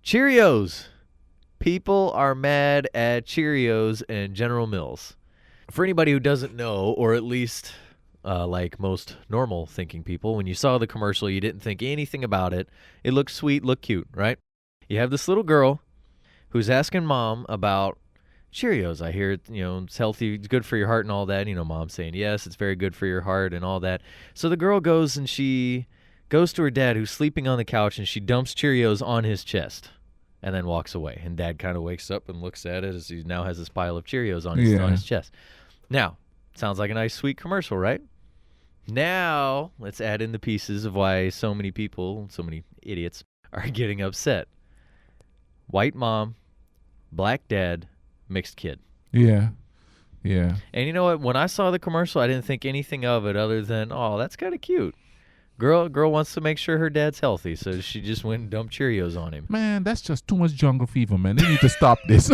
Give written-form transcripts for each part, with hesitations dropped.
Cheerios. People are mad at Cheerios and General Mills. For anybody who doesn't know, or at least like most normal thinking people, when you saw the commercial, you didn't think anything about it. It looked sweet, looked cute, right? You have this little girl who's asking mom about Cheerios. I hear it's healthy, it's good for your heart and all that. Mom's saying, yes, it's very good for your heart and all that. So the girl goes and she goes to her dad who's sleeping on the couch and she dumps Cheerios on his chest and then walks away. And dad kind of wakes up and looks at it as he now has this pile of Cheerios on his chest. Now, sounds like a nice, sweet commercial, right? Now, let's add in the pieces of why so many people, so many idiots, are getting upset. White mom, black dad, mixed kid. Yeah. And you know what? When I saw the commercial, I didn't think anything of it other than, oh, that's kind of cute. Girl wants to make sure her dad's healthy, so she just went and dumped Cheerios on him. Man, that's just too much jungle fever, man. They need to stop this.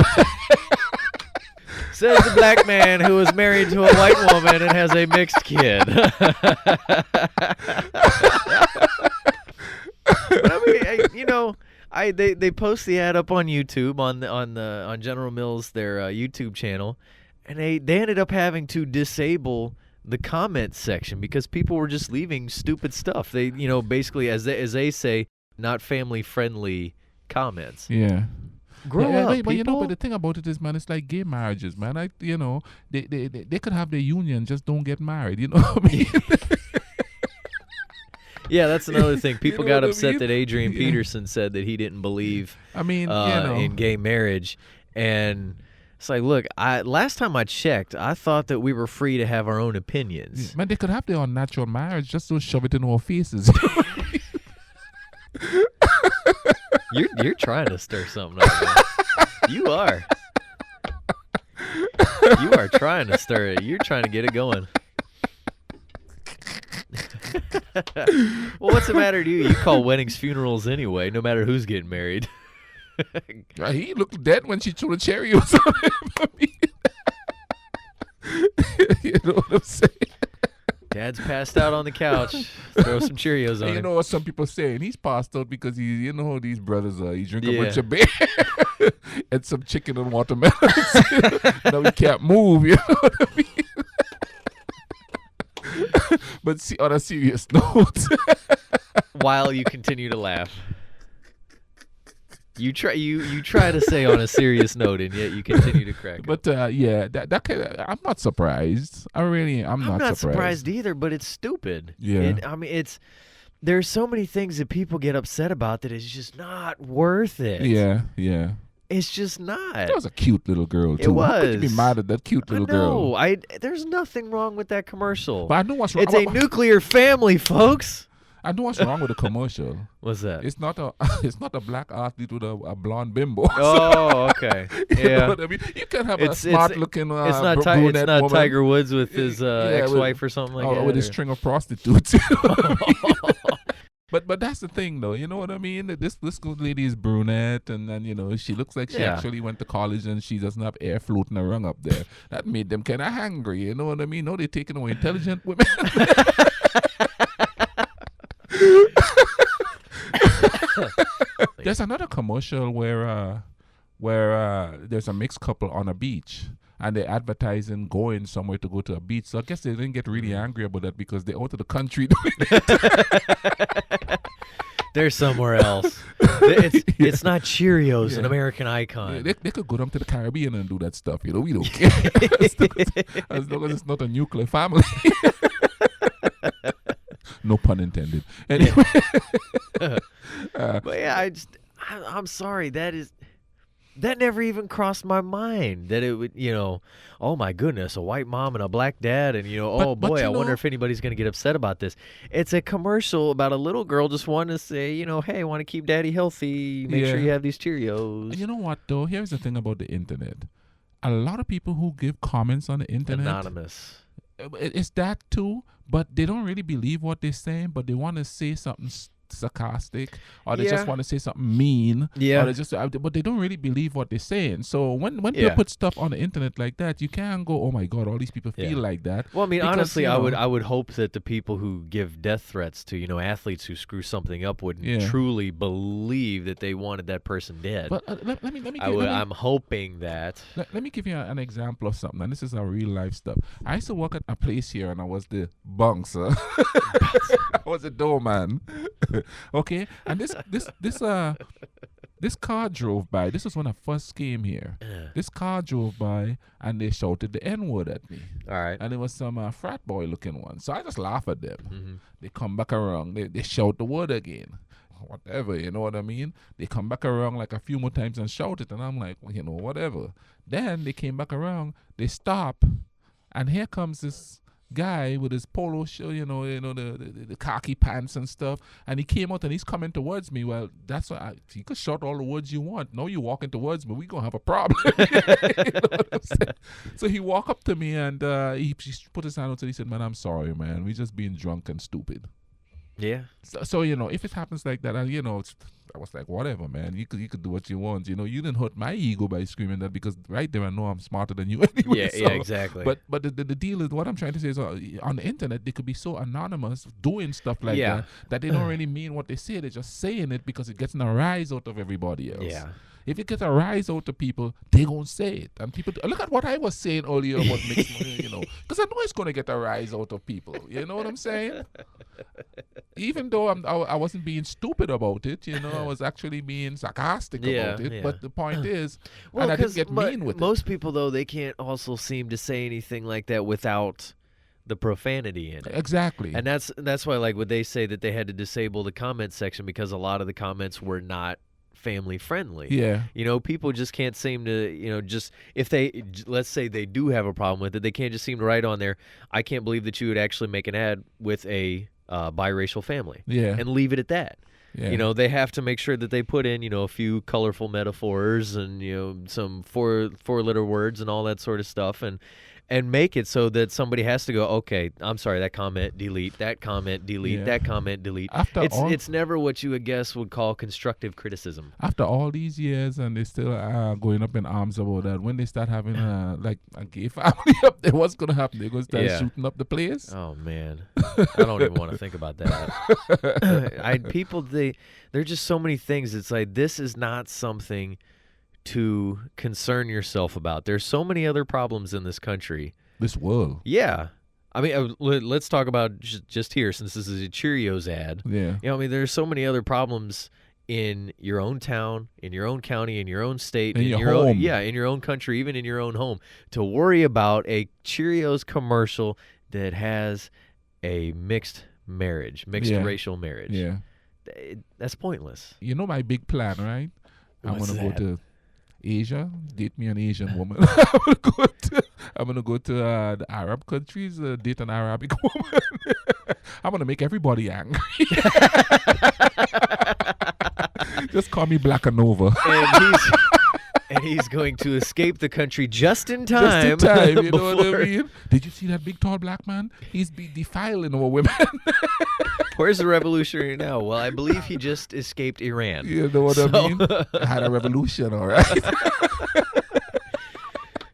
Says the black man who is married to a white woman and has a mixed kid. They post the ad up on YouTube on General Mills, their YouTube channel, and they ended up having to disable the comments section because people were just leaving stupid stuff. They basically as they say, not family friendly comments. Yeah. Grow up, people. But the thing about it is, man, it's like gay marriages, man. They could have their union, just don't get married. You know what I mean? Yeah, that's another thing. People got upset that Adrian Peterson said that he didn't believe in gay marriage. And it's like, look, last time I checked, I thought that we were free to have our own opinions. Man, they could have their unnatural marriage, just don't shove it in our faces. You're trying to stir something up, man. You are. You are trying to stir it. You're trying to get it going. Well, what's the matter to you? You call weddings funerals anyway, no matter who's getting married. He looked dead when she threw the Cheerios on him. You know what I'm saying? Dad's passed out on the couch. Throw some Cheerios on him. You know what some people saying? He's passed out because you know how these brothers are. He drink a bunch of beer and some chicken and watermelons. Now he can't move. You know what I mean? But see, on a serious note, while you continue to laugh, you try to say on a serious note, and yet you continue to crack up. But that kind of, I'm not surprised. I'm not surprised either. But it's stupid. Yeah, there's so many things that people get upset about that it's just not worth it. Yeah. It's just not. That was a cute little girl, too. It was. How could you be mad at that cute little girl? No, there's nothing wrong with that commercial. But I know what's wrong. It's a nuclear family, folks. I know what's wrong with the commercial. What's that? It's not a black athlete with a blonde bimbo. Oh, okay. You know what I mean? You can have a smart-looking it's not brunette woman. Tiger Woods with his ex-wife or something like that. With his string of prostitutes. But that's the thing, though. You know what I mean? This good lady is brunette, and then she looks like she actually went to college, and she doesn't have air floating around up there. That made them kind of hungry. You know what I mean? No, they're taking away intelligent women. There's another commercial where there's a mixed couple on a beach. And they're advertising going somewhere to go to a beach. So I guess they didn't get really angry about that because they're out of the country doing it. They're somewhere else. It's not Cheerios, an American icon. Yeah, they could go down to the Caribbean and do that stuff. We don't care. as long as it's not a nuclear family. No pun intended. Anyway. But yeah, I'm sorry. That never even crossed my mind that it would, oh my goodness, a white mom and a black dad, and I wonder if anybody's going to get upset about this. It's a commercial about a little girl just wanting to say, hey, I want to keep daddy healthy. Make sure you have these Cheerios. And you know what, though? Here's the thing about the internet. A lot of people who give comments on the internet. Anonymous. It's that too, but they don't really believe what they're saying, but they want to say something sarcastic, or they Yeah. just want to say something mean, Yeah. or they just but they don't really believe what they're saying. So when Yeah. people put stuff on the internet like that, you can't go, oh my God, all these people feel Yeah. like that. Well, I mean, Because, honestly, you I know, would hope that the people who give death threats to athletes who screw something up would Yeah. truly believe that they wanted that person dead. But let me I'm hoping that. let me give you an example of something, and this is our real life stuff. I used to work at a place here, and I was the bouncer. I was a doorman. Okay, and this car drove by. This was when I first came here. This car drove by, and they shouted the N-word at me. All right. And it was some frat boy looking one. So I just laugh at them. Mm-hmm. They come back around. They shout the word again. Whatever, you know what I mean? They come back around like a few more times and shout it. And I'm like, well, whatever. Then they came back around. They stop. And here comes this guy with his polo shirt, the khaki pants and stuff. And he came out and he's coming towards me. Well, that's what you could shout all the words you want. No, you walking towards me, we gonna have a problem. You know what I'm saying? So he walked up to me and he put his hand out and he said, "Man, I'm sorry, man. We just being drunk and stupid." Yeah. So if it happens like that, I was like, whatever, man. You could do what you want. You didn't hurt my ego by screaming that, because right there I know I'm smarter than you anyway. Yeah, so, yeah, exactly. But the deal is, what I'm trying to say is, on the internet they could be so anonymous doing stuff like that they don't really mean what they say. They're just saying it because it gets a rise out of everybody else. Yeah. If it gets a rise out of people, they gonna say it. And people look at what I was saying earlier about mixed money, because I know it's gonna get a rise out of people. You know what I'm saying? Even though I wasn't being stupid about it, I was actually being sarcastic about it. Yeah. But the point is, Well, and I didn't 'cause get mean with most people, though, they can't also seem to say anything like that without the profanity in it. Exactly. And that's why, like, would they say that they had to disable the comment section because a lot of the comments were not family friendly. Yeah. People just can't seem to, just if let's say they do have a problem with it, they can't just seem to write on there, "I can't believe that you would actually make an ad with a biracial family." Yeah. And leave it at that. Yeah. They have to make sure that they put in, a few colorful metaphors and, some four-letter words and all that sort of stuff, and make it so that somebody has to go, okay, I'm sorry, that comment, delete, that comment, delete, that comment, delete. It's never what you would call constructive criticism. After all these years, and they still going up in arms about that, when they start having like a gay family up there, what's going to happen? They're going to start shooting up the place? Oh, man. I don't even want to think about that. There's just so many things. It's like, this is not something to concern yourself about. There's so many other problems in this country. This world. Yeah. I mean, let's talk about just here, since this is a Cheerios ad. Yeah. There's so many other problems in your own town, in your own county, in your own state, in your home. in your own country, even in your own home, to worry about a Cheerios commercial that has a mixed racial marriage. Yeah. That's pointless. My big plan, right? I'm What's going to that? go to Asia, date me an Asian woman. I'm gonna go to the Arab countries, date an Arabic woman. I'm gonna make everybody angry. Just call me Black Nova. And he's going to escape the country just in time. Just in time, you know what I mean? Did you see that big tall black man? He's defiling our women. Where's the revolutionary now? Well, I believe he just escaped Iran. You know what I mean? I had a revolution, all right.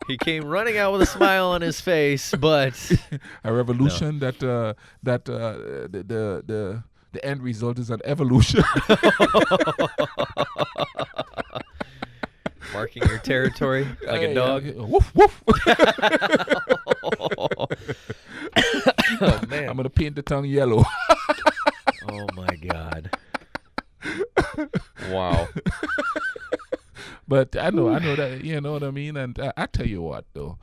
He came running out with a smile on his face, but a revolution that the end result is an evolution. Marking your territory like a dog. Woof woof. Oh, man. I'm gonna paint the tongue yellow. Oh my God. Wow. But I know that, you know what I mean? And I tell you what, though.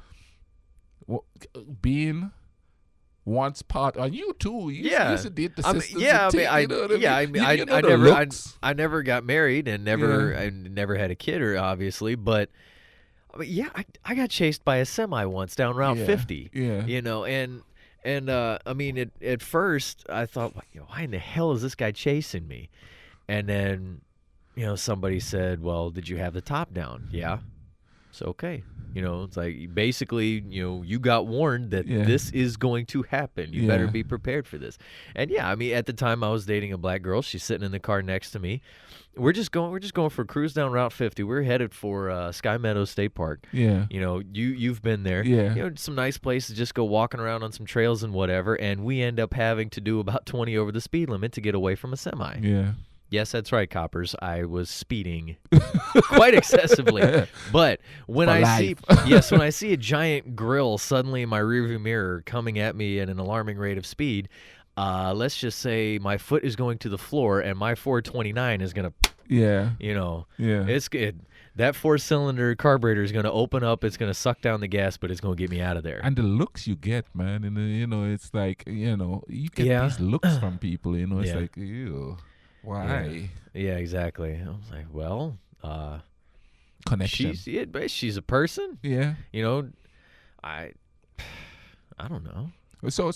Being once part, and you too, you used to date the sisters. I never got married and I never had a kid, or obviously, but I got chased by a semi once down Route 50. Yeah. And I mean, at first I thought, why in the hell is this guy chasing me? And then, somebody said, "Well, did you have the top down?" Yeah. It's okay. It's like basically, you got warned that this is going to happen. You better be prepared for this. And yeah, I mean, at the time I was dating a black girl. She's sitting in the car next to me. We're just going for a cruise down Route 50. We're headed for Sky Meadows State Park. Yeah. You've been there. Yeah. Some nice places, just go walking around on some trails and whatever. And we end up having to do about 20 over the speed limit to get away from a semi. Yeah. Yes, that's right, coppers. I was speeding quite excessively. But when when I see a giant grill suddenly in my rearview mirror coming at me at an alarming rate of speed, let's just say my foot is going to the floor and my 429 is going to, it's good. That 4-cylinder carburetor is going to open up. It's going to suck down the gas, but it's going to get me out of there. And the looks you get, man, and it's like, you get these looks from people, it's like, ew. Why? Yeah, exactly. I was like, well, connection. She's a person. Yeah. I don't know. So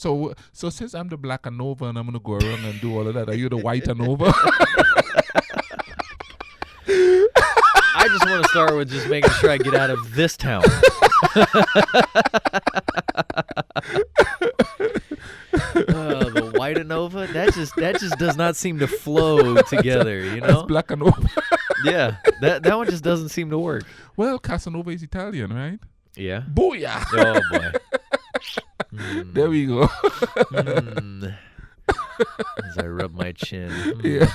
since I'm the black ANOVA and I'm gonna go around and do all of that, are you the white ANOVA? I just want to start with just making sure I get out of this town. The white ANOVA, that just does not seem to flow together, That's black ANOVA. Yeah, that one just doesn't seem to work. Well, Casanova is Italian, right? Yeah. Booyah! Oh boy. There we go. As I rub my chin. Yeah.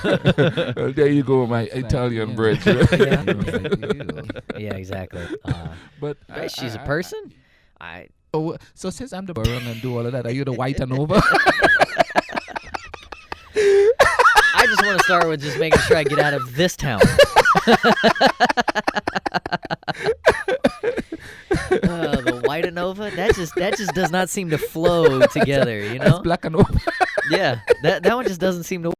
Well, there you go, my Italian bridge. Yeah, exactly. But she's a person? So since I'm the baron and do all of that, are you the white ANOVA? I just want to start with just making sure I get out of this town. The white ANOVA, that just does not seem to flow together, That's black ANOVA. Yeah, that one just doesn't seem to